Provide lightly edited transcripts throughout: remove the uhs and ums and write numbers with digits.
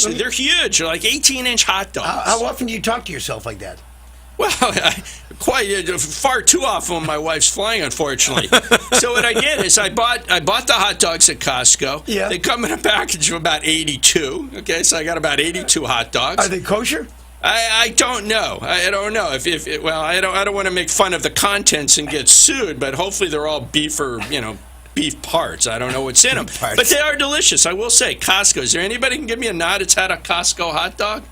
delicious. They're huge. They're like 18-inch hot dogs. How often do you talk to yourself like that? Well, far too often when my wife's flying, unfortunately. So what I did is I bought the hot dogs at Costco. Yeah. They come in a package of about 82. Okay, so I got about 82 hot dogs. Are they kosher? I don't know. I don't know I don't want to make fun of the contents and get sued, but hopefully they're all beef or beef parts. I don't know what's in them, but they are delicious. I will say, Costco. Is there anybody who can give me a nod? It's had a Costco hot dog.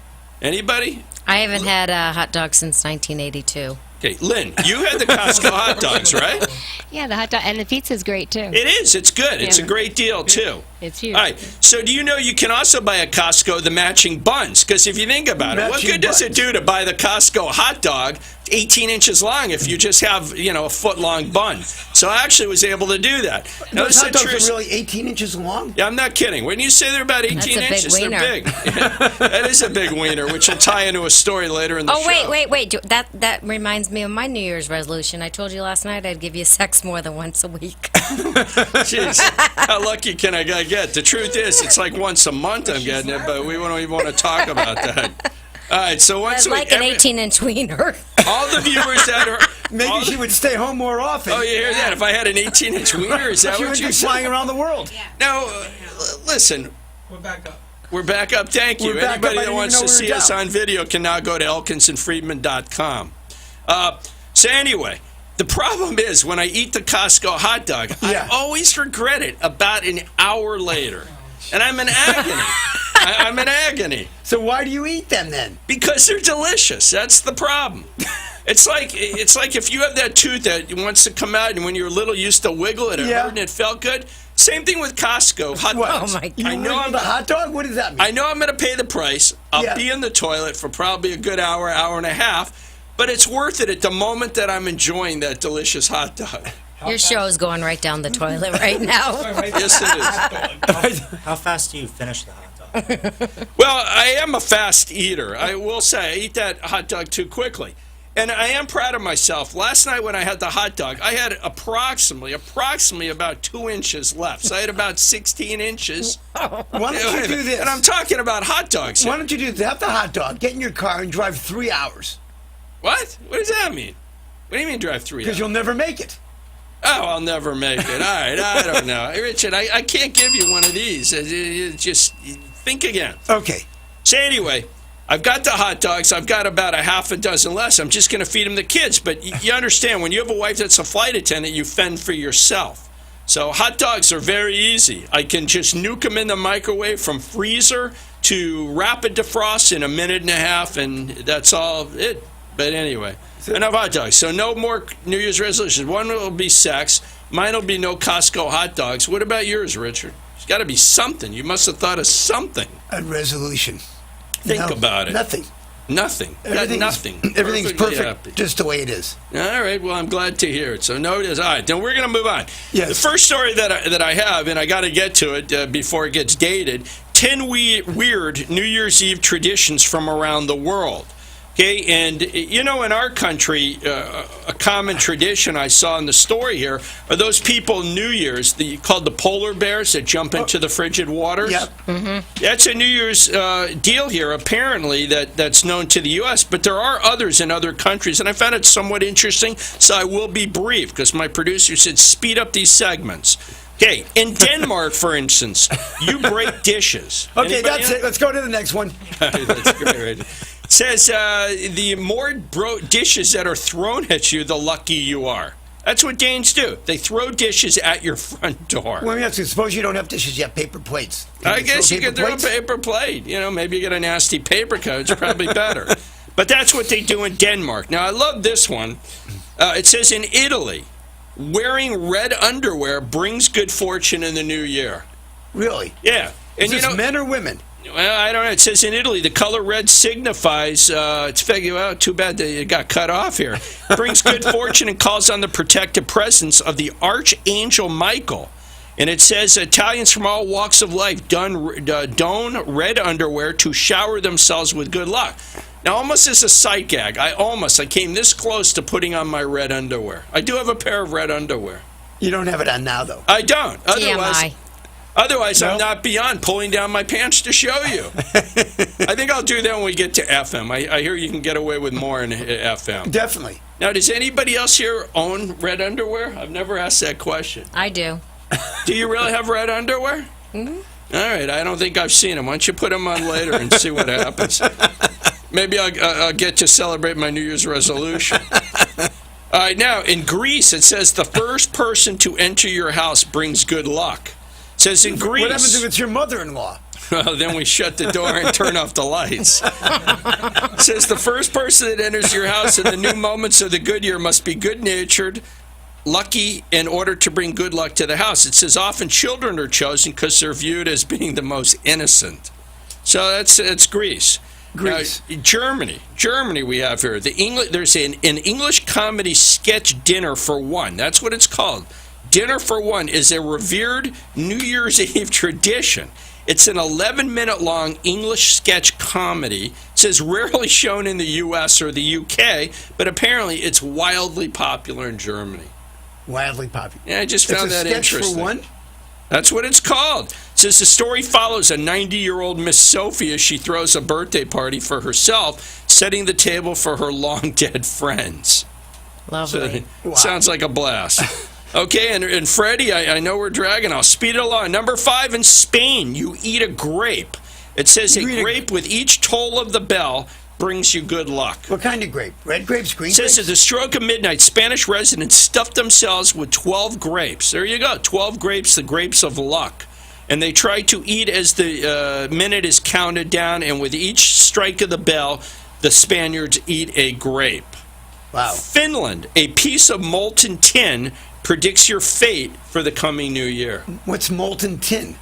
Anybody? I haven't had a hot dog since 1982. Okay, Lynn, you had the Costco hot dogs, right? Yeah, the hot dog and the pizza's great too. It is. It's good. It's a great deal too. It's huge. All right. So do you know you can also buy at Costco the matching buns? Because if you think about it, what good does it do to buy the Costco hot dog 18 inches long if you just have, a foot-long bun? So I actually was able to do that. Those hot dogs are really 18 inches long? Yeah, I'm not kidding. When you say they're about 18 inches, they're big. That is a big wiener, which will tie into a story later in the show. Oh, wait. That reminds me of my New Year's resolution. I told you last night I'd give you sex more than once a week. Jeez, how lucky can I get? The truth is, it's like once a month I'm getting it, but we don't even want to talk about that. All right, so once like an 18-inch wiener. All the viewers that are... Maybe she would stay home more often. Oh, you hear that? If I had an 18-inch wiener, is that what you're saying? Flying around the world. Yeah. Now, listen. We're back up. We're back up. Thank you. Anybody that wants to see us on video can now go to elkinsandfreedman.com. So anyway, the problem is when I eat the Costco hot dog, I always regret it about an hour later. And I'm in agony. I'm in agony. So why do you eat them then? Because they're delicious. That's the problem. It's like if you have that tooth that wants to come out, and when you were little, you used to wiggle it, hurt and it felt good. Same thing with Costco hot dogs. Oh my God! You know the hot dog? What does that mean? I know I'm going to pay the price. I'll be in the toilet for probably a good hour and a half, but it's worth it at the moment that I'm enjoying that delicious hot dog. Your show's going right down the toilet right now. Yes, it is. How fast do you finish the hot dog? Well, I am a fast eater. I will say I eat that hot dog too quickly. And I am proud of myself. Last night when I had the hot dog, I had approximately about 2 inches left. So I had about 16 inches. Why don't you do this? And I'm talking about hot dogs here. Why don't you do this? Have the hot dog, get in your car, and drive 3 hours. What? What does that mean? What do you mean drive 3 hours? Because you'll never make it. Oh, I'll never make it. All right, I don't know. Richard, I can't give you one of these. Just think again. Okay. So anyway, I've got the hot dogs. I've got about a half a dozen less. I'm just going to feed them the kids. But you understand, when you have a wife that's a flight attendant, you fend for yourself. So hot dogs are very easy. I can just nuke them in the microwave from freezer to rapid defrost in a minute and a half, and that's all it. But anyway, enough hot dogs. So no more New Year's resolutions. One will be sex. Mine will be no Costco hot dogs. What about yours, Richard? There's got to be something. You must have thought of something. A resolution. Think about it. Nothing. Nothing. Nothing. Everything's perfect, just the way it is. All right. Well, I'm glad to hear it. So no, it is. All right. Then we're going to move on. Yes. The first story that I have, and I got to get to it before it gets dated. 10 weird New Year's Eve traditions from around the world. Okay, and in our country, a common tradition I saw in the story here are those people New Year's, called the polar bears that jump into the frigid waters. Yep. Mm-hmm. That's a New Year's deal here, apparently, that's known to the U.S., but there are others in other countries, and I found it somewhat interesting, so I will be brief, because my producer said speed up these segments. Okay, in Denmark, for instance, you break dishes. Okay, that's it. Let's go to the next one. That's great, right? Says the more dishes that are thrown at you, the lucky you are. That's what Danes do. They throw dishes at your front door. Well, let me ask you, suppose you don't have dishes, you have paper plates. I guess you could throw a paper plate. Maybe you get a nasty paper cut. It's probably better. But that's what they do in Denmark. Now, I love this one. It says in Italy, wearing red underwear brings good fortune in the new year. Really? Yeah. And is this men or women? Well, I don't know. It says in Italy, the color red signifies, too bad that it got cut off here, brings good fortune and calls on the protective presence of the Archangel Michael. And it says Italians from all walks of life don red underwear to shower themselves with good luck. Now, almost as a sight gag, I came this close to putting on my red underwear. I do have a pair of red underwear. You don't have it on now, though. I don't. TMI. Otherwise, No? I'm not beyond pulling down my pants to show you. I think I'll do that when we get to FM. I hear you can get away with more in FM. Definitely. Now, does anybody else here own red underwear? I've never asked that question. I do. Do you really have red underwear? Mm-hmm. All right, I don't think I've seen them. Why don't you put them on later and see what happens? Maybe I'll get to celebrate my New Year's resolution. All right, now, in Greece, it says the first person to enter your house brings good luck. It says in Greece... What happens if it's your mother-in-law? Well, then we shut the door and turn off the lights. It says the first person that enters your house in the new moments of the good year must be good-natured, lucky, in order to bring good luck to the house. It says often children are chosen because they're viewed as being the most innocent. So that's Greece. Greece. Now, Germany we have here. There's an English comedy sketch dinner for one. That's what it's called. Dinner for One is a revered New Year's Eve tradition. It's an 11-minute long English sketch comedy. It says rarely shown in the U.S. or the U.K., but apparently it's wildly popular in Germany. Wildly popular. Yeah, I just found that sketch interesting. For one? That's what it's called. It says the story follows a 90-year-old Miss Sophie as she throws a birthday party for herself, setting the table for her long-dead friends. Lovely. So, sounds like a blast. Okay, and Freddie, I know we're dragging. I'll speed it along. Number 5 in Spain, you eat a grape. It says a grape with each toll of the bell brings you good luck. What kind of grape? Red grapes, green It says grapes? at the stroke of midnight, Spanish residents stuffed themselves with 12 grapes. There you go, 12 grapes, the grapes of luck. And they try to eat as the minute is counted down, and with each strike of the bell, the Spaniards eat a grape. Wow. Finland, a piece of molten tin predicts your fate for the coming new year. What's molten tin?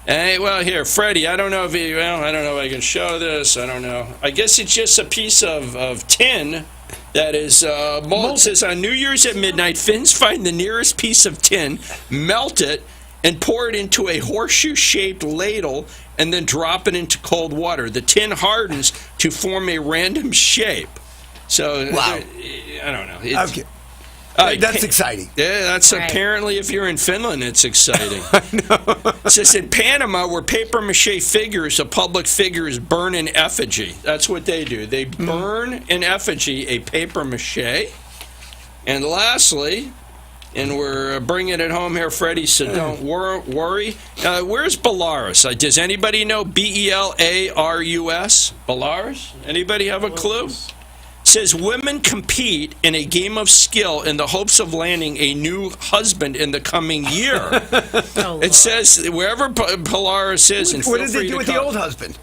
Hey, well, here, Freddie, I don't know if I don't know if I can show this. I don't know. I guess it's just a piece of tin that is molten. It says on New Year's at midnight, Finns find the nearest piece of tin, melt it, and pour it into a horseshoe-shaped ladle, and then drop it into cold water. The tin hardens to form a random shape. So, wow. I don't know. Okay. That's exciting. Yeah, that's right. Apparently, if you're in Finland, it's exciting. It says in Panama, where papier-mâché figures of public figures burn in effigy. That's what they do. They burn in effigy a papier-mâché. And lastly, and we're bringing it home here, Freddie, so don't worry. Where's Belarus? Does anybody know Belarus? Belarus? Anybody have a clue? Says women compete in a game of skill in the hopes of landing a new husband in the coming year. It says wherever Belarus is, and what feel did free they do to with call. the old husband?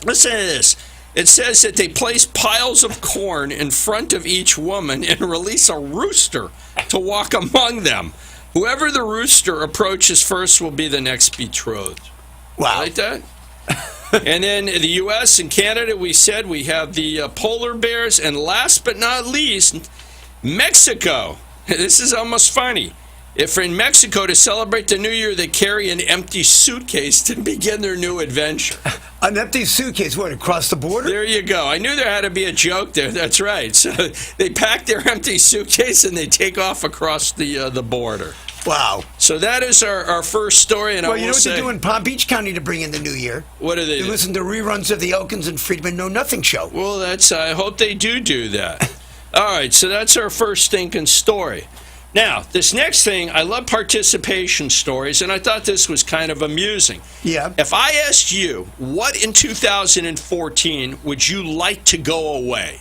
Listen to this. It says that they place piles of corn in front of each woman and release a rooster to walk among them. Whoever the rooster approaches first will be the next betrothed. Wow. Like that? And then the U.S. and Canada, we said we have the polar bears. And last but not least, Mexico. This is almost funny. If in Mexico, to celebrate the new year, they carry an empty suitcase to begin their new adventure. An empty suitcase, what, across the border? There you go. I knew there had to be a joke there. That's right. So they pack their empty suitcase and they take off across the border. Wow. So that is our first story. And Well, I you know will what say, they do in Palm Beach County to bring in the new year? What do they They do? listen to reruns of the Elkins and Freedman Know Nothing show. Well, I hope they do that. All right, so that's our first stinking story. Now, this next thing, I love participation stories, and I thought this was kind of amusing. Yeah. If I asked you, what in 2014 would you like to go away?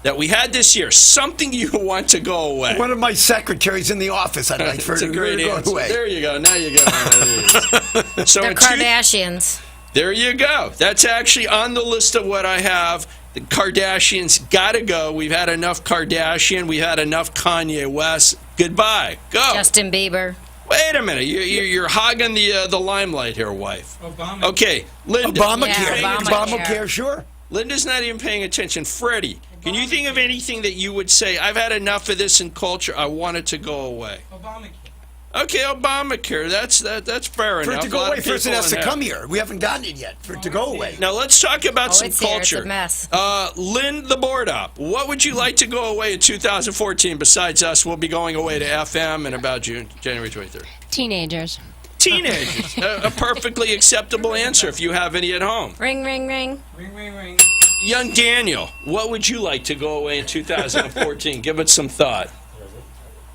That we had this year, something you want to go away. One of my secretaries in the office, I'd like for That's a her great to go answer. away. There you go. Now you got one of these. So The in Kardashians. there you go. That's actually on the list of what I have. The Kardashians got to go. We've had enough Kardashian. We've had enough Kanye West. Goodbye. Go. Justin Bieber. Wait a minute. You're hogging the limelight here, wife. Obama. Okay, Linda. Obamacare. Yeah, Obamacare, sure. Linda's not even paying attention. Freddie, can you think of anything that you would say, I've had enough of this in culture, I want it to go away? Obamacare. Okay, Obamacare, that's fair For enough. it to A go lot away, of first it people has to in come there. here. We haven't gotten it yet for it to go away. Now let's talk about some It's here. It's culture. a mess. Lynn, the board up. What would you like to go away in 2014 besides us? We'll be going away to FM in about January 23rd. Teenagers. Teenagers. A perfectly acceptable answer if you have any at home. Ring, ring, ring. Ring, ring, ring. Young Daniel, what would you like to go away in 2014? Give it some thought.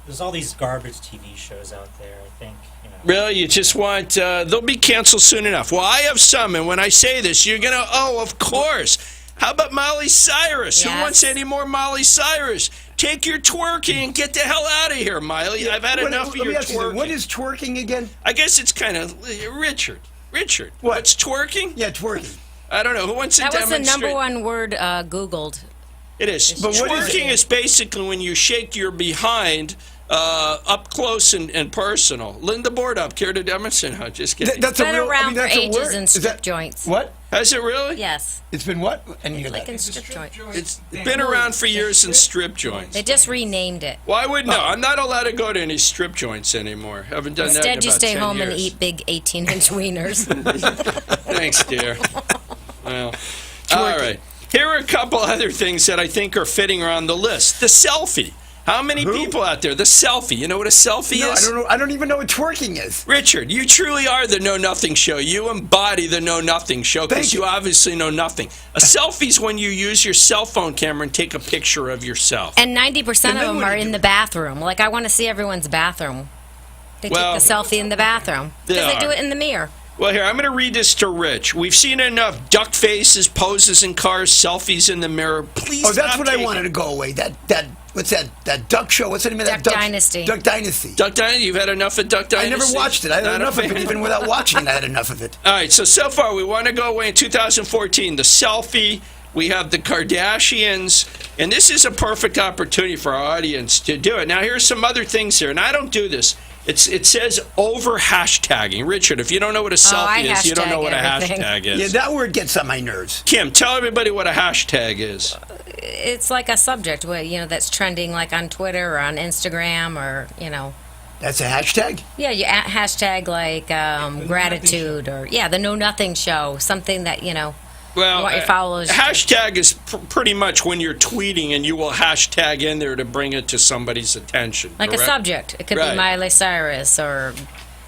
There's all these garbage TV shows out there, I think. Really? You just want, they'll be canceled soon enough. Well, I have some, and when I say this, you're going to, oh, of course. How about Miley Cyrus? Yes. Who wants any more Miley Cyrus? Take your twerking and get the hell out of here, Miley. I've had enough of your twerking. What is twerking again? I guess it's kind of, Richard, What? what's twerking? Yeah, twerking. I don't know. Who wants to That was the demonstrate? number one word Googled. It is. But what is Twerking it? is basically when you shake your behind up close and personal. Linda Board up, care to demonstrate? No, just kidding. That's Been a real. around for that's a ages word. in Is strip that- joints. What? Has it really? Yes, It's been what? And you like in strip joints. It's been around for years in strip joints. They just renamed it. Well, I wouldn't know. I'm not allowed to go to any strip joints anymore. Haven't done that in Instead, you about stay 10 home years. and eat big 18-inch wieners. Thanks, dear. Well, all right. Here are a couple other things that I think are fitting around the list. The selfie. How many people out there? The selfie. You know what a selfie No, I is? don't know. I don't even know what twerking is. Richard, you truly are the Know Nothing Show. You embody the Know Nothing Show because Thank you you. obviously know nothing. A selfie's when you use your cell phone camera and take a picture of yourself. And 90% of then them what are do you in do? the bathroom. Like, I want to see everyone's bathroom. They Well, take the selfie in the bathroom. they Because they do are. it in the mirror. Well, here, I'm going to read this to Rich. We've seen enough duck faces, poses in cars, selfies in the mirror. Please Oh, that's stop what I taking- wanted to go away. That what's that? That duck show? What's the name of that? Duck Dynasty. Duck Dynasty. Duck Dynasty? You've had enough of Duck I Dynasty? never watched it. I had Not a enough of it. fan? Even without watching it, I had enough of it. All right, so far we want to go away in 2014. The selfie, we have the Kardashians, and this is a perfect opportunity for our audience to do it. Now, here's some other things here, and I don't do this. It says over hashtagging. Richard, if you don't know what a I selfie is, you don't know hashtag what a everything. hashtag is. Yeah, that word gets on my nerves. Kim, tell everybody what a hashtag is. It's like a subject, that's trending like on Twitter or on Instagram or, That's a hashtag? Yeah, you hashtag like gratitude or, the Know Nothing Show. Something that, Well, You want your followers to- hashtag is pretty much when you're tweeting and you will hashtag in there to bring it to somebody's attention. like correct? a subject. It could Right. be Miley Cyrus or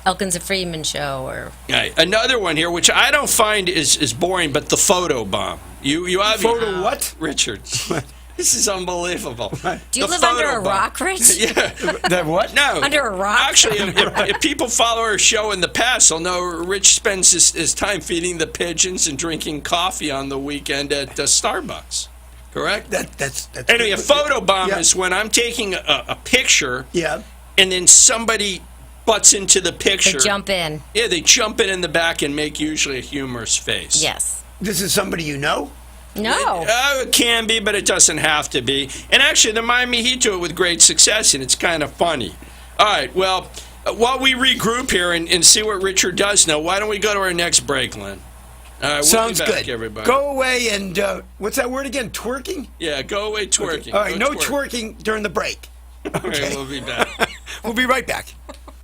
Elkins and Freedman show or Right. Another one here, which I don't find is boring, but the photo bomb. You obviously, Photo what? Richard. This is unbelievable. Do you The live under photo a bomb. rock, Rich? Yeah. That what? No. Under a rock? Actually, if people follow our show in the past, they'll know Rich spends his time feeding the pigeons and drinking coffee on the weekend at Starbucks. Correct? That's Anyway, a photo bomb Yeah. is when I'm taking a picture Yeah. and then somebody butts into the They picture. jump in. Yeah, they jump in the back and make usually a humorous face. Yes. This is somebody you know? No. It can be, but it doesn't have to be. And actually, the Miami Heat do it with great success, and it's kind of funny. All right, well, while we regroup here and see what Richard does know, why don't we go to our next break, Lynn? All right, we'll Sounds be back, good. everybody. Go away and, what's that word again? Twerking? Yeah, go away twerking. All right, Go no twerking during the break. All right, we'll be back. We'll be right back.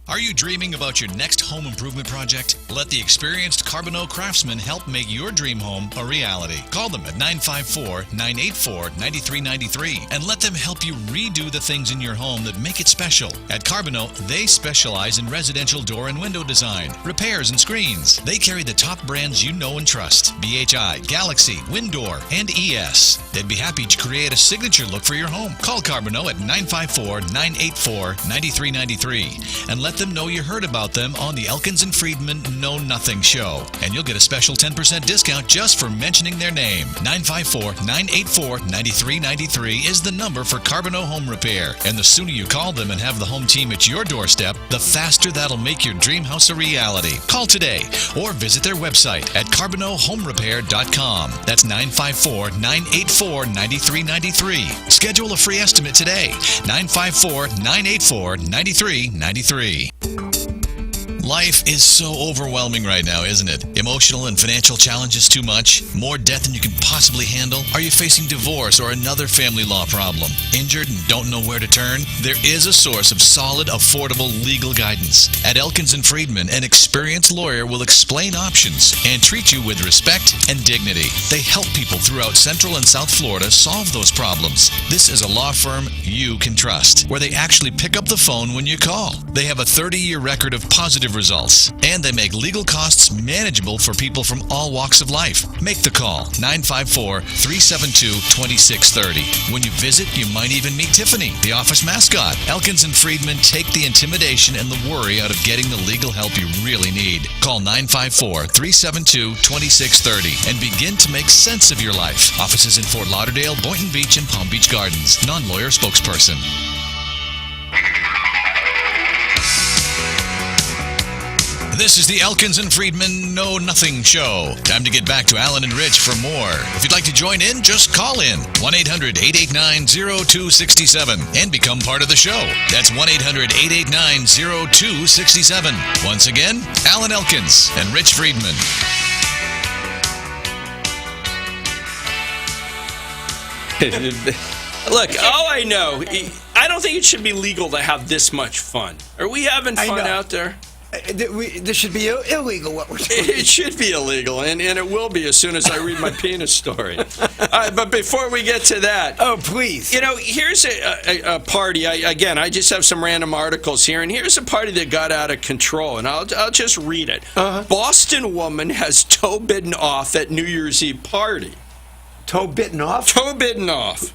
Are you dreaming about your next home improvement project? Let the experienced Carbonneau craftsmen help make your dream home a reality. Call them at 954-984-9393 and let them help you redo the things in your home that make it special. At Carbonneau, they specialize in residential door and window design, repairs, and screens. They carry the top brands you know and trust: BHI, Galaxy, Windor, and ES. They'd be happy to create a signature look for your home. Call Carbonneau at 954-984-9393 and let them know you heard about them on the Elkins and Freedman Know Nothing Show. And you'll get a special 10% discount just for mentioning their name. 954-984-9393 is the number for Carbonneau Home Repair. And the sooner you call them and have the home team at your doorstep, the faster that'll make your dream house a reality. Call today or visit their website at carbonneauhomerepair.com. That's 954-984-9393. Schedule a free estimate today. 954-984-9393. Life is so overwhelming right now, isn't it? It Emotional and financial challenges too much? More debt than you can possibly handle? Are you facing divorce or another family law problem? Injured and don't know where to turn? There is a source of solid, affordable legal guidance. At Elkins and Freedman, an experienced lawyer will explain options and treat you with respect and dignity. They help people throughout Central and South Florida solve those problems. This is a law firm you can trust, where they actually pick up the phone when you call. They have a 30-year record of positive results, and they make legal costs manageable for people from all walks of life. Make the call, 954-372-2630. When you visit, you might even meet Tiffany, the office mascot. Elkins and Freedman take the intimidation and the worry out of getting the legal help you really need. Call 954-372-2630 and begin to make sense of your life. Offices in Fort Lauderdale, Boynton Beach, and Palm Beach Gardens. Non-lawyer spokesperson. This is the Elkins and Freedman Know Nothing Show. Time to get back to Alan and Rich for more. If you'd like to join in, just call in 1-800-889-0267 and become part of the show. That's 1-800-889-0267. Once again, Alan Elkins and Rich Freedman. Look, all I know, I don't think it should be legal to have this much fun. Are we having fun out there? This should be illegal, what we're doing. It should be illegal, and it will be as soon as I read my penis story. All right, but before we get to that... Oh, please. You know, here's a party. I just have some random articles here, and here's a party that got out of control, and I'll just read it. Boston woman has toe bitten off at New Year's Eve party. Toe bitten off? Toe bitten off.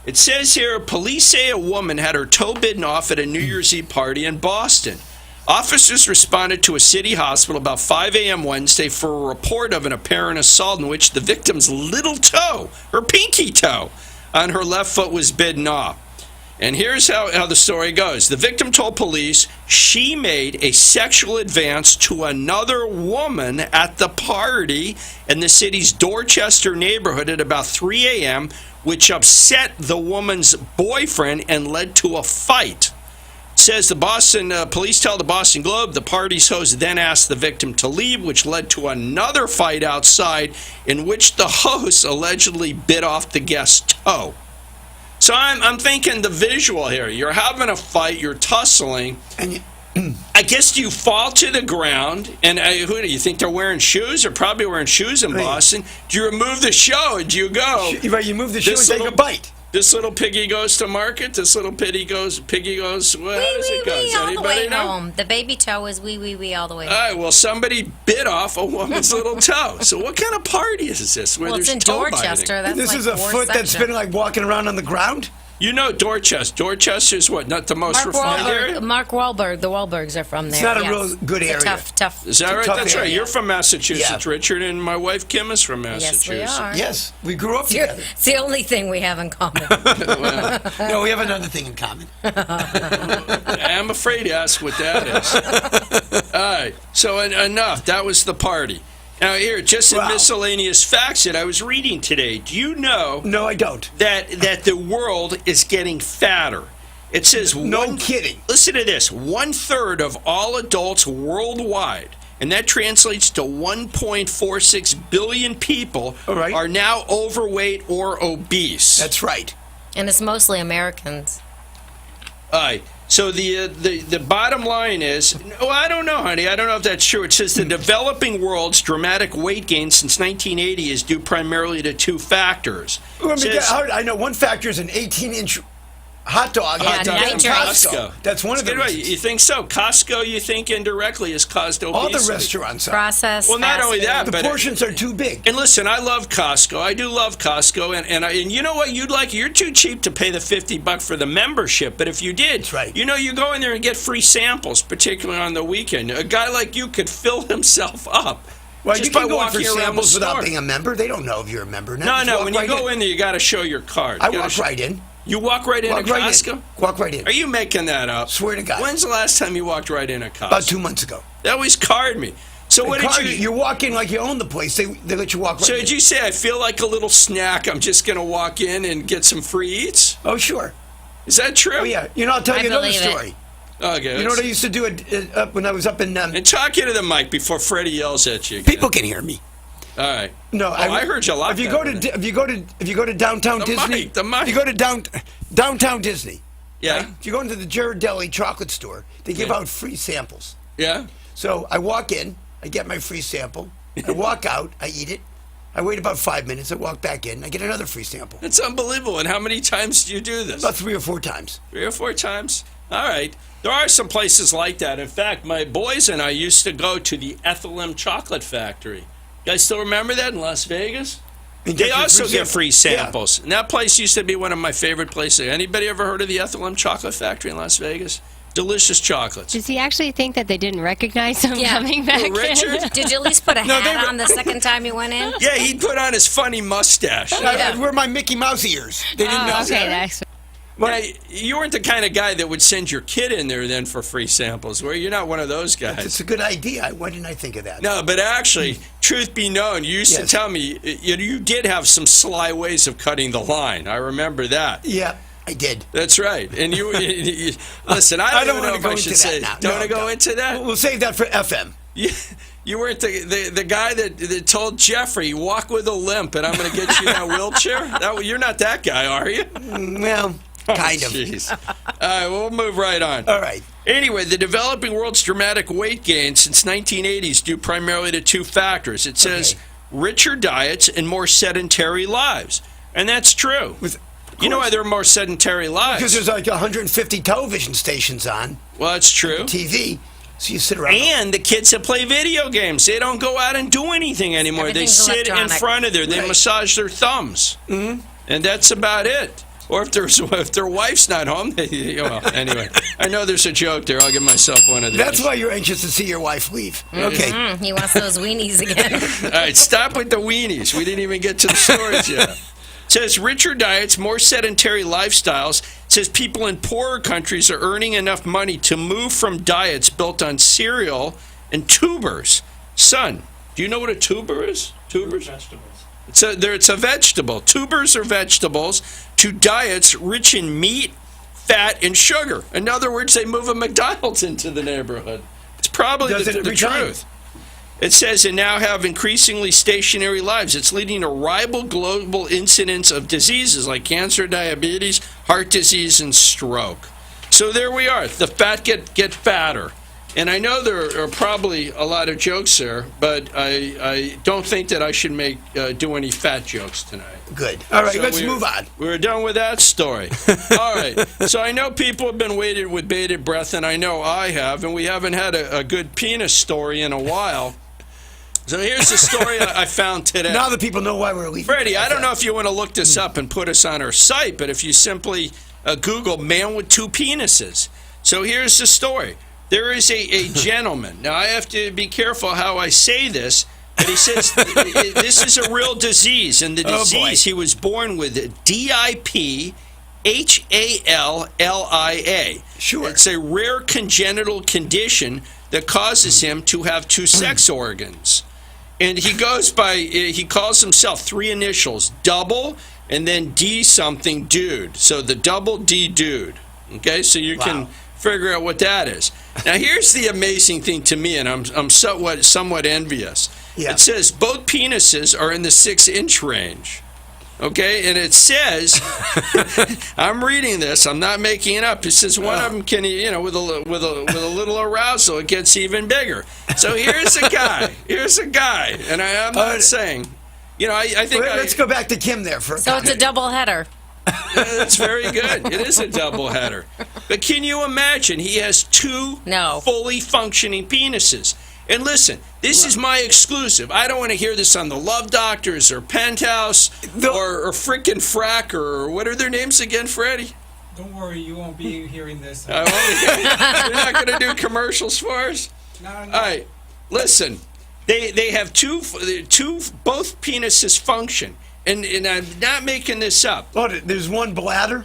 It says here, police say a woman had her toe bitten off at a New Year's Eve party in Boston. Officers responded to a city hospital about 5 a.m. Wednesday for a report of an apparent assault in which the victim's little toe, her pinky toe, on her left foot was bitten off. And here's how the story goes. The victim told police she made a sexual advance to another woman at the party in the city's Dorchester neighborhood at about 3 a.m., which upset the woman's boyfriend and led to a fight. Says the Boston police tell the Boston Globe the party's host then asked the victim to leave, which led to another fight outside in which the host allegedly bit off the guest's toe. So I'm thinking the visual here. You're having a fight, you're tussling, and I guess you fall to the ground, and who do you think they're wearing shoes? They're probably wearing shoes in Boston. Do you remove the shoe and do you go? Right, you move the shoe and take a bite. This little piggy goes to market. This little piggy goes. Well, how does it go? Does all the way anybody know? home. The baby toe is wee all the way home. All right. Well, somebody bit off a woman's little toe. So what kind of party is this? Where Well, there's it's in toe Dorchester. biting? That's This like is a foot that's been like walking around on the ground? You know Dorchester. Dorchester's what? Not the most refined area? Mark Wahlberg. The Wahlbergs are from there. It's not a yes. real good It's area. Tough. Is that right? tough That's right. area. You're from Massachusetts, Yeah. Richard, and my wife Kim is from Yes, Massachusetts. we are. Yes, we grew up together. It's the only thing we have in common. No, we have another thing in common. I'm afraid to ask what that is. All right. So enough. That was the party. Now here, just some miscellaneous facts that I was reading today. Do you know? No, I don't. That the world is getting fatter. It says No kidding. Listen to this: 1/3 of all adults worldwide, and that translates to 1.46 billion people, are now overweight or obese. That's right. And it's mostly Americans. All right. So the bottom line is, I don't know, honey. I don't know if that's true. It says the developing world's dramatic weight gain since 1980 is due primarily to two factors. I know one factor is an 18-inch hot dog. Yeah, hot dog from nitrates. Costco. That's one of the reasons. You think so? Costco, you think indirectly has caused obesity? All the restaurants are. Processed. Well, not fast only food. that, The but portions are too big. And listen, I love Costco. I do love Costco, and you know what you'd like? You're too cheap to pay the $50 for the membership, but if you did, That's right. You know, you go in there and get free samples, particularly on the weekend. A guy like you could fill himself up. Well, just you can by go in for walking around the samples without store. being a member. They don't know if you're a member now. No, when you go in there, you got to show your card. I walk right in. You walk right into Costco? Walk right in. Are you making that up? Swear to God. When's the last time you walked right into Costco? About 2 months ago. That always card me. So what did you... You walk in like you own the place. They let you walk right So in. did you say, I feel like a little snack, I'm just going to walk in and get some free eats? Oh, sure. Is that true? Oh, yeah. You know, I'll tell you another believe it. story. Okay. You know what I used to do when I was up in... And talk into the mic before Freddie yells at you again. people can hear me. All right. No, I heard you a lot. If you go to downtown Disney, the mic. if you go to downtown Disney, Yeah. right? If you go into the Ghirardelli chocolate store, they give out free samples. Yeah. So I walk in, I get my free sample, I walk out, I eat it, I wait about 5 minutes, I walk back in, I get another free sample. It's unbelievable. And how many times do you do this? About 3 or 4 times. 3 or 4 times? All right. There are some places like that. In fact, my boys and I used to go to the Ethel Chocolate Factory. You guys still remember that in Las Vegas? They also get free samples. And that place used to be one of my favorite places. Anybody ever heard of the Ethel Chocolate Factory in Las Vegas? Delicious chocolates. Does he actually think that they didn't recognize him coming back in? Richard? Did you at least put a hat on the second time you went in? Yeah, he'd put on his funny mustache. I wear my Mickey Mouse ears. They didn't know. Okay, that's... Well, you weren't the kind of guy that would send your kid in there then for free samples, were you? You're not one of those guys. It's a good idea. Why didn't I think of that? No, but actually, truth be known, you used to tell me you did have some sly ways of cutting the line. I remember that. Yeah, I did. That's right. And you listen, I don't know if I should say. Don't want to go into that? We'll save that for FM. You weren't the guy that told Jeffrey, walk with a limp and I'm going to get you in a wheelchair? You're not that guy, are you? Well, kind of. Jeez. All right, we'll move right on. All right. Anyway, the developing world's dramatic weight gain since 1980 is due primarily to 2 factors. It says richer diets and more sedentary lives. And that's true. You know why there are more sedentary lives? Because there's like 150 television stations on. Well, that's true. TV. So you sit around. And the kids that play video games, they don't go out and do anything anymore. They sit in front of there. They massage their thumbs. Mm-hmm. And that's about it. Or if their wife's not home, anyway. I know there's a joke there. I'll give myself one of these. That's why you're anxious to see your wife leave. Okay. He wants those weenies again. All right, stop with the weenies. We didn't even get to the stories yet. It says richer diets, more sedentary lifestyles. It says people in poorer countries are earning enough money to move from diets built on cereal and tubers. Son, do you know what a tuber is? Tubers? Vegetables. It's a vegetable. Tubers are vegetables to diets rich in meat, fat, and sugar. In other words, they move a McDonald's into the neighborhood. It's probably the truth. It says they now have increasingly stationary lives. It's leading to rival global incidence of diseases like cancer, diabetes, heart disease, and stroke. So there we are. The fat get fatter. And I know there are probably a lot of jokes there, but I don't think that I should do any fat jokes tonight. Good. All right, So let's move on. We're done with that story. All right. So I know people have been waiting with bated breath, and I know I have, and we haven't had a good penis story in a while. So here's the story I found today. Now that people know why we're leaving. Freddie, I don't know if you want to look this up and put us on our site, but if you simply Google man with 2 penises. So here's the story. There is a gentleman. Now, I have to be careful how I say this, but he says this is a real disease, and the disease he was born with, DIPHALLIA. Sure. It's a rare congenital condition that causes him to have 2 sex organs. And he calls himself 3 initials, double, and then D something dude. So the double D dude. Okay, so you can figure out what that is. Now, here's the amazing thing to me, and I'm somewhat envious. Yeah. It says both penises are in the 6-inch range. Okay, and it says, I'm reading this. I'm not making it up. It says one of them can, with a little arousal, it gets even bigger. So here's a guy. And I'm not saying, I think. Let's go back to Kim there for a So it's a double header. That's very good. It is a double header. But can you imagine? He has 2 fully functioning penises. And listen, this is my exclusive. I don't want to hear this on the Love Doctors or Penthouse or frickin' Fracker or what are their names again, Freddie? Don't worry, you won't be hearing this. You're not going to do commercials for us? No. All right, listen. They have both penises function. And I'm not making this up. Oh, there's one bladder?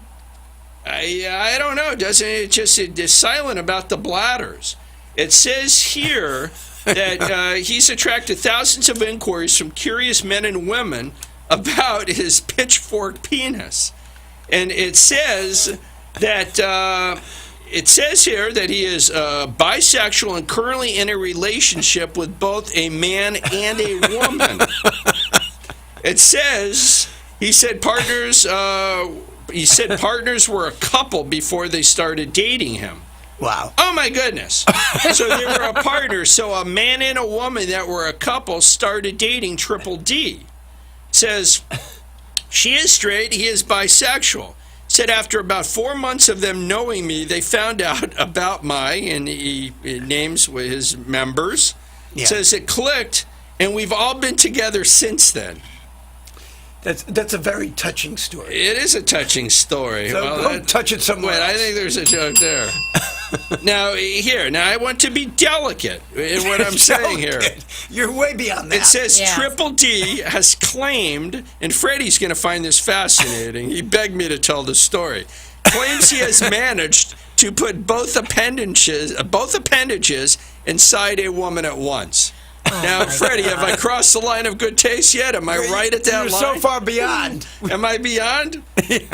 I don't know. It's silent about the bladders. It says here that he's attracted thousands of inquiries from curious men and women about his pitchfork penis. And it says that it says here that he is bisexual and currently in a relationship with both a man and a woman. It says he said partners were a couple before they started dating him. Wow. Oh my goodness. So they were a partner. So a man and a woman that were a couple started dating Triple D. Says she is straight, he is bisexual. Said after about 4 months of them knowing me, they found out about and he names his members. Yeah. Says it clicked, and we've all been together since then. That's a very touching story. It is a touching story. So go touch it somewhere Wait, else. I think there's a joke there. Now I want to be delicate in what I'm saying here. You're way beyond that. It says Yeah. Triple D has claimed, and Freddie's going to find this fascinating. He begged me to tell the story. Claims he has managed to put both appendages inside a woman at once. Now, Freddie, have I crossed the line of good taste yet? Am I right at that You're line? so far beyond. Am I beyond?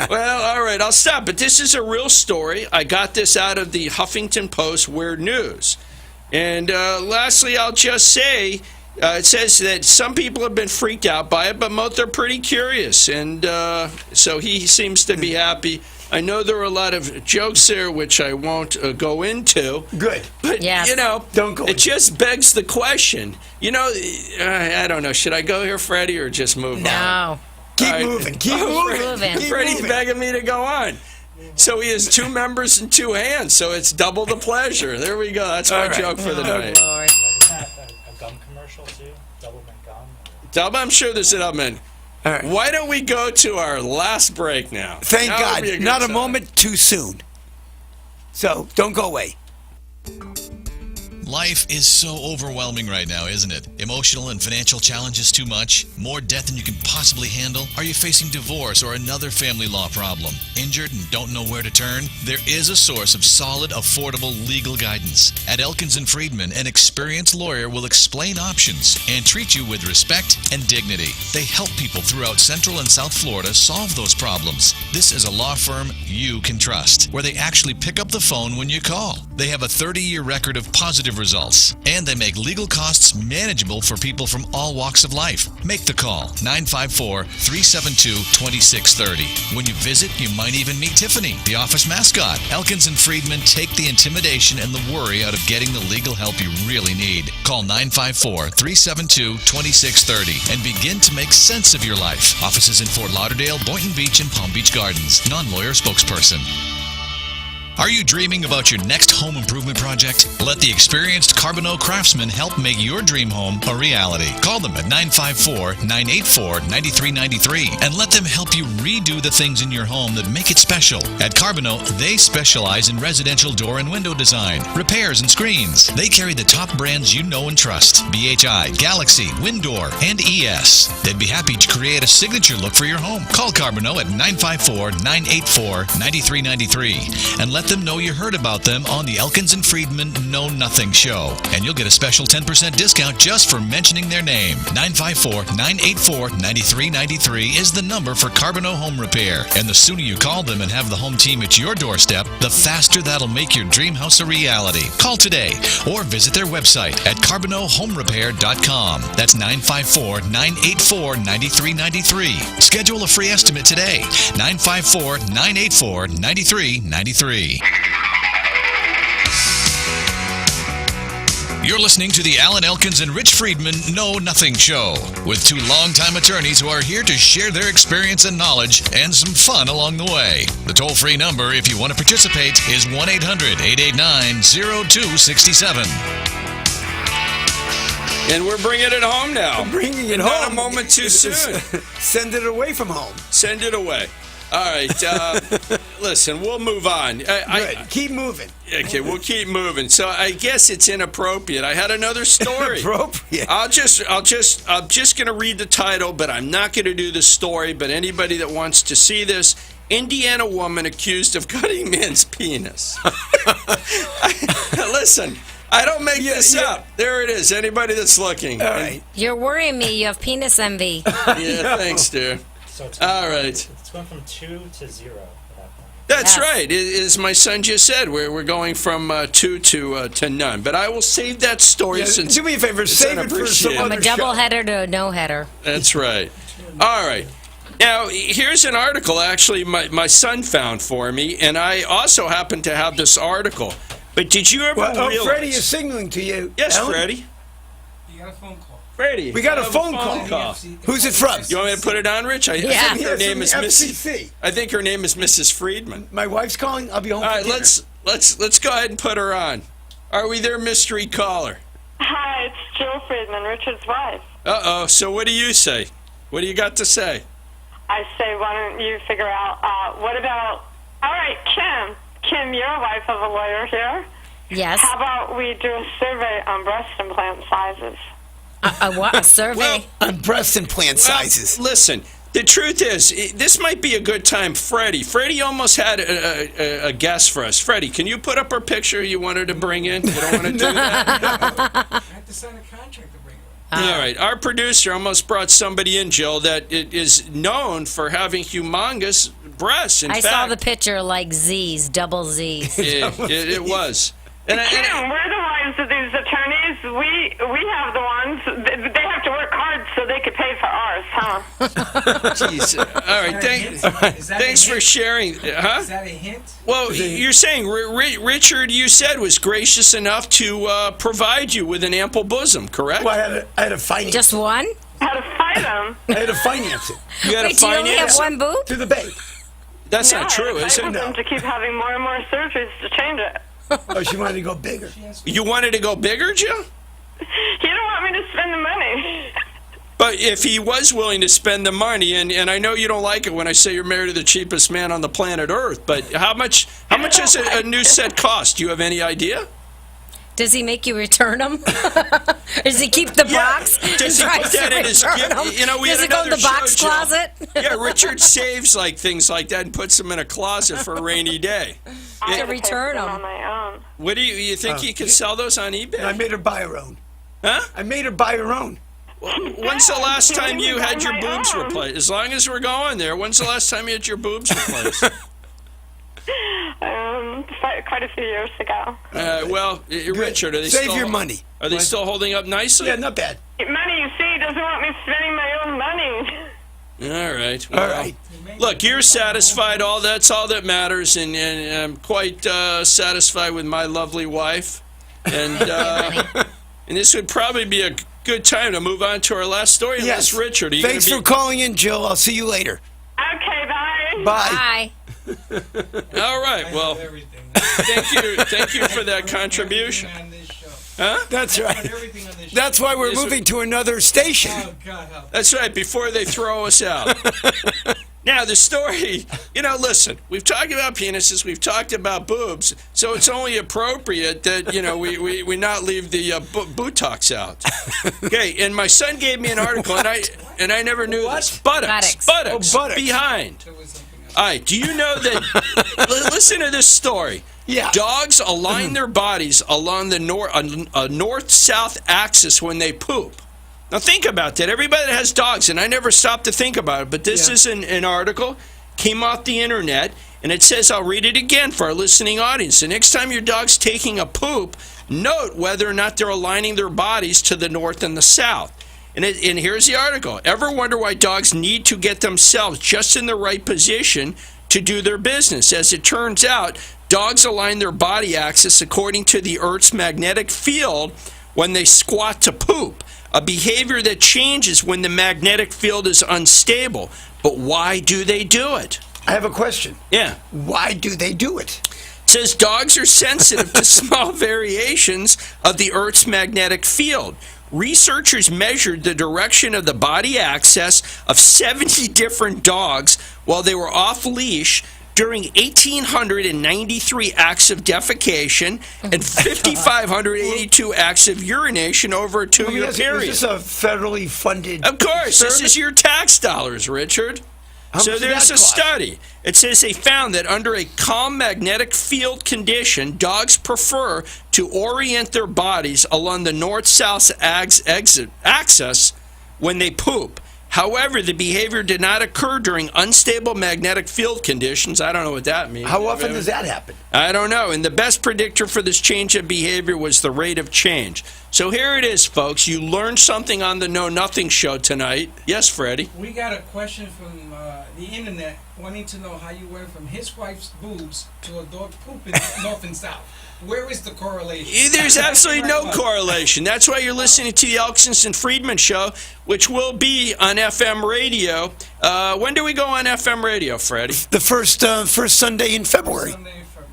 Well, all right, I'll stop. But this is a real story. I got this out of the Huffington Post Weird News. And lastly, I'll just say, it says that some people have been freaked out by it, but most are pretty curious. And so he seems to be happy. I know there are a lot of jokes there, which I won't go into. Good. But, Yes. Don't go it just begs the question. I don't know. Should I go here, Freddie, or just move on? No. Keep All right. moving. Keep Oh, moving. moving. Keep Freddie's moving. begging me to go on. So he has 2 members and 2 hands, so it's double the pleasure. There we go. That's my All right. joke for the night. Lord. Yeah, isn't that a gum commercial too? Doublemint gum? I'm sure there's an element. All right. Why don't we go to our last break now? Thank That would God. be good Not a time. moment too soon. So don't go away. Life is so overwhelming right now, isn't it? Emotional and financial challenges too much? More debt than you can possibly handle? Are you facing divorce or another family law problem? Injured and don't know where to turn? There is a source of solid, affordable legal guidance. At Elkins and Freedman, an experienced lawyer will explain options and treat you with respect and dignity. They help people throughout Central and South Florida solve those problems. This is a law firm you can trust, where they actually pick up the phone when you call. They have a 30-year record of positive results, and they make legal costs manageable for people from all walks of life. Make the call, 954-372-2630. When you visit, you might even meet Tiffany, the office mascot. Elkins and Freedman take the intimidation and the worry out of getting the legal help you really need. Call 954-372-2630 and begin to make sense of your life. Offices in Fort Lauderdale, Boynton Beach, and Palm Beach Gardens. Non-lawyer spokesperson. Are you dreaming about your next home improvement project? Let the experienced Carbonneau craftsmen help make your dream home a reality. Call them at 954-984-9393 and let them help you redo the things in your home that make it special. At Carbonneau, they specialize in residential door and window design, repairs, and screens. They carry the top brands you know and trust: BHI, Galaxy, Windor, and ES. They'd be happy to create a signature look for your home. Call Carbonneau at 954-984-9393 and let them know you heard about them on the Elkins and Freedman Know Nothing Show. And you'll get a special 10% discount just for mentioning their name. 954-984-9393 is the number for Carbonneau Home Repair. And the sooner you call them and have the home team at your doorstep, the faster that'll make your dream house a reality. Call today or visit their website at CarbonneauHomeRepair.com. That's 954-984-9393. Schedule a free estimate today. 954-984-9393. You're listening to the Alan Elkins and Rich Freedman Know Nothing Show, with 2 longtime attorneys who are here to share their experience and knowledge and some fun along the way. The toll-free number, if you want to participate, is 1-800-889-0267. And we're bringing it home now. Bringing it Not home. a moment too soon. Send it away from home. Send it away. All right. Listen, we'll move on. Good. Keep moving. Okay, we'll keep moving. So I guess it's inappropriate. I had another story. Appropriate. I'm just going to read the title, but I'm not going to do the story. But anybody that wants to see this, Indiana woman accused of cutting man's penis. Listen, I don't make this up. There it is. Anybody that's looking. All right. You're worrying me. You have penis envy. Yeah, thanks, dear. So it's All right. It's going from 2 to 0 at that point. That's Yes. right. As my son just said, we're going from 2 to none. But I will save that story Yeah, since do me a favor, it's save it for some unappreciated. From other a double show. header to a no header. That's right. All right. Now, here's an article actually my son found for me, and I also happen to have this article. But did you ever realize... Freddie is signaling to you. Yes, Ellen? Freddie. You got a phone call. Freddie. We got a I have phone call. Who's it from? You want me to put it on, Rich? I Yeah. think her name is FCC. I think her name is Mrs. Friedman. My wife's calling. I'll be home All for right, dinner. let's go ahead and put her on. Are we there, mystery caller? Hi, it's Jill Freedman, Richard's wife. Uh-oh. So what do you say? What do you got to say? I say, why don't you figure out, what about, all right, Kim. Kim, you're a wife of a lawyer here. Yes. How about we do a survey on breast implant sizes? A survey? Well, On breast implant sizes. Listen, the truth is, this might be a good time. Freddie almost had a guess for us. Freddie, can you put up her picture you wanted to bring in? You don't want to do that? I have to sign a contract to bring her in. All right. Our producer almost brought somebody in, Jill, that is known for having humongous breasts. In I fact, saw the picture like Z's, double Z's. it was. And Kim, we're the wives of these attorneys. We have the ones. They have to work hard so they could pay for ours, huh? Jeez. All right. Is that a Thanks for hint? sharing. Huh? Is that a hint? Well, you're saying Richard, you said, was gracious enough to provide you with an ample bosom, correct? Well, I had to finance. Just one? How to fight them? I had to finance it You had Wait, to do you only have finance. one boob? to the bank. That's No, not true, I is want it? them to keep having more and more surgeries to change it. Oh, she wanted to go bigger. You wanted to go bigger, Jill? You don't want me to spend the money. But if he was willing to spend the money, and I know you don't like it when I say you're married to the cheapest man on the planet Earth, but how much does a new set cost? Do you have any idea? Does he make you return them? Does he keep the box? Does he and put tries to that in his return gift? 'em? You know, we Does had it go in another the box show, Jill. closet? Yeah, Richard saves like things like that and puts them in a closet for a rainy day. I To had pay return for 'em. on my own. What do you think you can sell those on eBay? And I made her buy her own. Huh? I made her buy her own. When's the last time you had your My boobs own. replaced? As long as we're going there, when's the last time you had your boobs replaced? Quite a few years ago. Well, Richard, are they Save still, your money. Are they still holding up nicely? Yeah, not bad. Money, you see, doesn't want me spending my own money. All right. All right. Look, you're satisfied. That's all that matters, and I'm quite satisfied with my lovely wife. And and this would probably be a good time to move on to our last story. Yes. Richard. Are you Thanks gonna for calling in, Jill. I'll see you later. Okay, bye. Bye. Bye. All right. Well, Everything. thank you for that contribution. Everything on this show. Huh? That's Put right. everything on this show. That's why we're Yes, sir. moving to another station. Oh, God help. That's right, before they throw us out. Now, the story, listen, we've talked about penises, we've talked about boobs, so it's only appropriate that, we not leave the buttocks out. Okay, and my son gave me an article, and I never knew this. Buttocks. Oh, buttocks. Behind. There was something else. All right, do you know that, listen to this story. Yeah. Dogs align their bodies along the north-south axis when they poop. Now think about that. Everybody that has dogs, and I never stopped to think about it, but this is an article, came off the internet, and it says, I'll read it again for our listening audience. The next time your dog's taking a poop, note whether or not they're aligning their bodies to the north and the south. And here's the article. Ever wonder why dogs need to get themselves just in the right position to do their business? As it turns out, dogs align their body axis according to the Earth's magnetic field when they squat to poop, a behavior that changes when the magnetic field is unstable. But why do they do it? I have a question. Yeah. Why do they do it? It says dogs are sensitive to small variations of the Earth's magnetic field. Researchers measured the direction of the body axis of 70 different dogs while they were off leash during 1,893 acts of defecation and 5,582 acts of urination over a 2-year Is period. this a federally funded? Of course, this experiment? is your tax dollars, Richard. How So much did there's that a cost? study. It says they found that under a calm magnetic field condition, dogs prefer to orient their bodies along the north-south axis when they poop. However, the behavior did not occur during unstable magnetic field conditions. I don't know what that means. How often does that happen? I don't know. And the best predictor for this change of behavior was the rate of change. So here it is, folks. You learned something on the Know Nothing show tonight. Yes, Freddie? We got a question from the internet wanting to know how you went from his wife's boobs to a dog pooping north and south. Where is the correlation? There's absolutely no correlation. That's why you're listening to the Elkins and Freedman show, which will be on FM radio. When do we go on FM radio, Freddie? The first Sunday in February.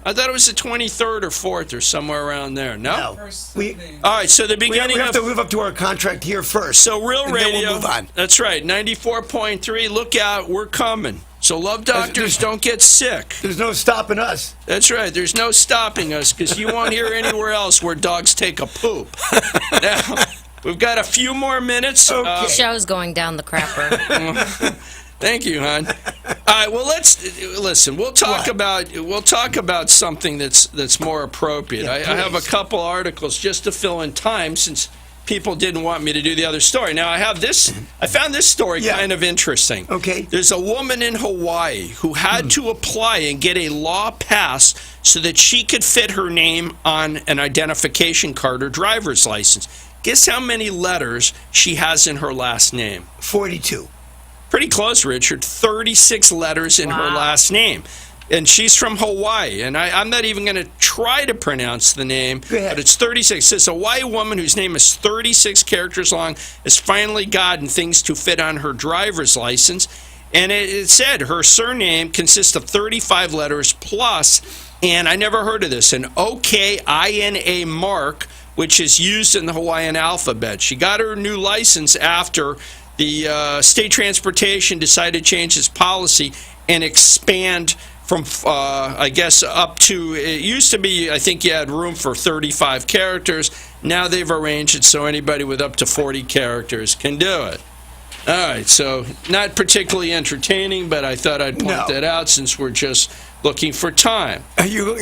I thought it was the 23rd or 4th or somewhere around there. No? First We- Sunday. All right, so the We beginning have of... to live up to our contract here first. So Real and then Radio, we'll move on. That's right, 94.3, look out, we're coming. So Love Doctors, don't get sick. There's no stopping us. That's right, there's no stopping us, because you won't hear anywhere else where dogs take a poop. Now, we've got a few more minutes. Okay. Show's going down the crapper. Thank you, hon. All right, well, listen. We'll talk about something that's more appropriate. Yeah, I have a please. couple articles just to fill in time since people didn't want me to do the other story. Now I found this story Yeah. kind of interesting. Okay. There's a woman in Hawaii who had to apply and get a law passed so that she could fit her name on an identification card or driver's license. Guess how many letters she has in her last name? 42. Pretty close, Richard. 36 letters in her Wow. last name. And she's from Hawaii. And I'm not even going to try to pronounce the name, Go ahead. but it's 36. It says a Hawaii woman whose name is 36 characters long has finally gotten things to fit on her driver's license. And it said her surname consists of 35 letters plus, and I never heard of this, an OKINA mark, which is used in the Hawaiian alphabet. She got her new license after the state transportation decided to change its policy and expand from, I guess, up to, it used to be, I think you had room for 35 characters. Now they've arranged it so anybody with up to 40 characters can do it. All right, so not particularly entertaining, but I thought I'd point No. that out since we're just looking for time. Are you?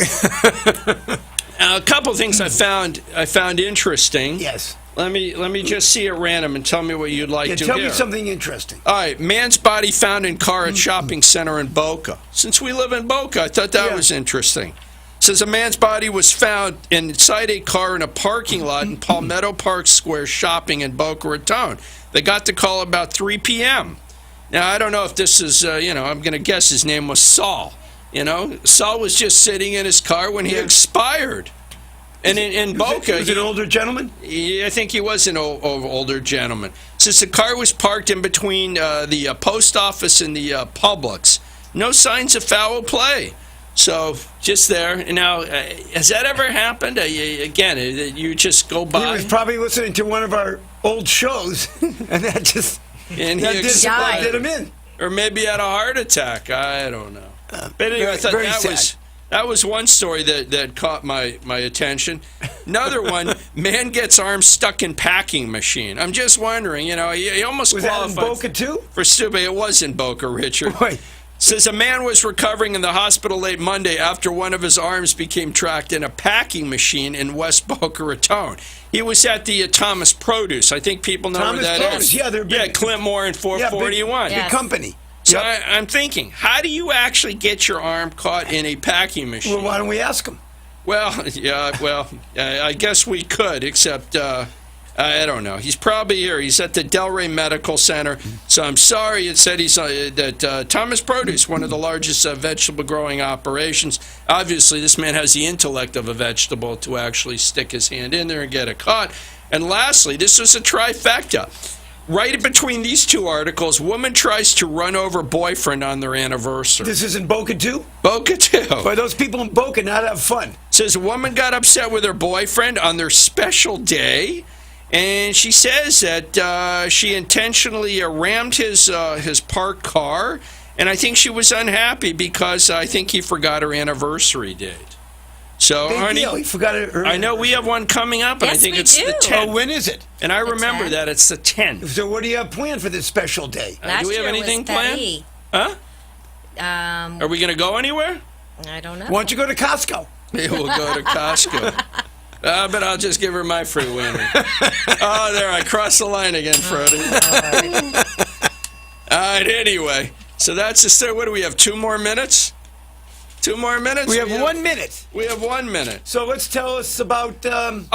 A couple things I found interesting. Yes. Let me just see at random and tell me what you'd like Yeah, to tell hear. me something interesting. All right, man's body found in car at shopping center in Boca. Since we live in Boca, I thought that Yeah. was interesting. Says a man's body was found inside a car in a parking lot in Palmetto Park Square shopping in Boca Raton. They got the call about 3 p.m. Now, I don't know if this is, I'm going to guess his name was Saul. Saul was just sitting in his car when he expired. And in Boca, Was it an older gentleman? I think he was an older gentleman. Since the car was parked in between the post office and the Publix, no signs of foul play. So just there. Now, has that ever happened? Again, you just go He by was probably listening to one of our old shows, and that just and that he did him in. or maybe had a heart attack. I don't know. But anyway, I thought very that sad. was one story that caught my attention. Another one, man gets arm stuck in packing machine. I'm just wondering, he almost Was that in qualified Boca too? for stupid. It was in Boca, Richard. Wait. Says a man was recovering in the hospital late Monday after one of his arms became trapped in a packing machine in West Boca Raton. He was at the Thomas Produce. I think people know Thomas where that Produce, is. yeah, they're big. Clint Moore and 441. Big Yes. company. So Yep. I'm thinking, how do you actually get your arm caught in a packing machine? Well, why don't we ask him? Well, I guess we could, except I don't know. He's probably here. He's at the Delray Medical Center. So I'm sorry. It said he's that Thomas Produce, one of the largest vegetable growing operations. Obviously, this man has the intellect of a vegetable to actually stick his hand in there and get it caught. And lastly, this was a trifecta. Right between these two articles, woman tries to run over boyfriend on their anniversary. This is in Boca too? Boca too. Why those people in Boca not have fun? Says a woman got upset with her boyfriend on their special day, and she says that she intentionally rammed his parked car, and I think she was unhappy because I think he forgot her anniversary date. So, Big honey, deal. He forgot it. I know we have one coming up, and I Yes, think we it's the do. 10th. Oh, when is it? And I remember 10th. that it's the 10th. So what do you have planned for this special day? Last do we have year anything was planned? Paris. Huh? Are we going to go anywhere? I don't know. Why don't you go to Costco? We'll go to Costco. But I'll just give her my free winner. Oh, there, I crossed the line again, Freddie. All right, anyway. So that's the story. What do we have, 2 more minutes? 2 more minutes? We have 1 minute. We have 1 minute. So let's tell us about...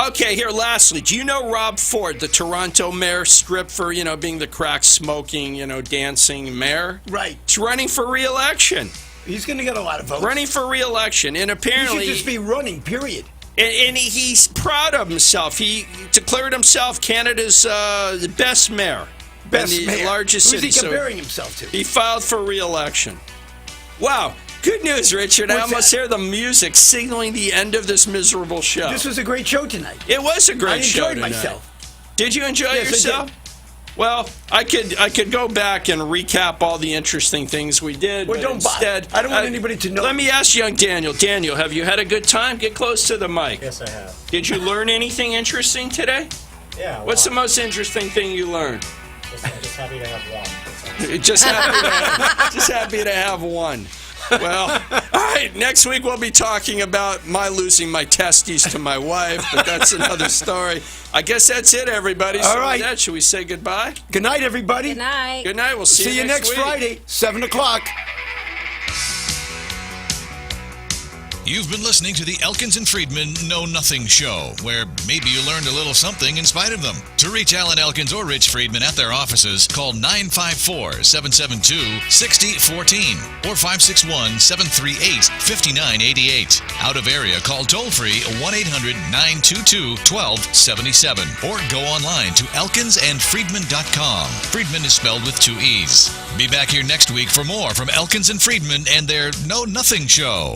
Okay, here, lastly, do you know Rob Ford, the Toronto mayor, stripped for, being the crack-smoking, dancing mayor? Right. He's running for re-election. He's going to get a lot of votes. Running for re-election, and He apparently... should just be running, period. And he's proud of himself. He declared himself Canada's best mayor. Best in the mayor. largest Who's city. he comparing himself to? He filed for re-election. Wow. Good news, Richard. I What's almost that? hear the music signaling the end of this miserable show. This was a great show tonight. It was a great show I enjoyed tonight. myself. Did you enjoy Yes, I yourself? did. Well, I could go back and recap all the interesting things we did. Well, but don't bother. instead, I don't want anybody to know. Let me ask young Daniel. Daniel, have you had a good time? Get close to the mic. Yes, I have. Did you learn anything interesting today? Yeah. What's the most interesting thing you learned? I'm just happy to have one. Just happy to have one. Well, all right. Next week we'll be talking about my losing my testes to my wife, but that's another story. I guess that's it, everybody. All So right. with that, should we say goodbye? Good night, everybody. Good night. Good night. We'll see See you next week. Friday, 7 o'clock. You've been listening to the Elkins and Freedman Know Nothing Show, where maybe you learned a little something in spite of them. To reach Alan Elkins or Rich Freedman at their offices, call 954-772-6014 or 561-738-5988. Out of area, call toll-free 1-800-922-1277 or go online to elkinsandfriedman.com. Freedman is spelled with 2 E's. Be back here next week for more from Elkins and Freedman and their Know Nothing Show.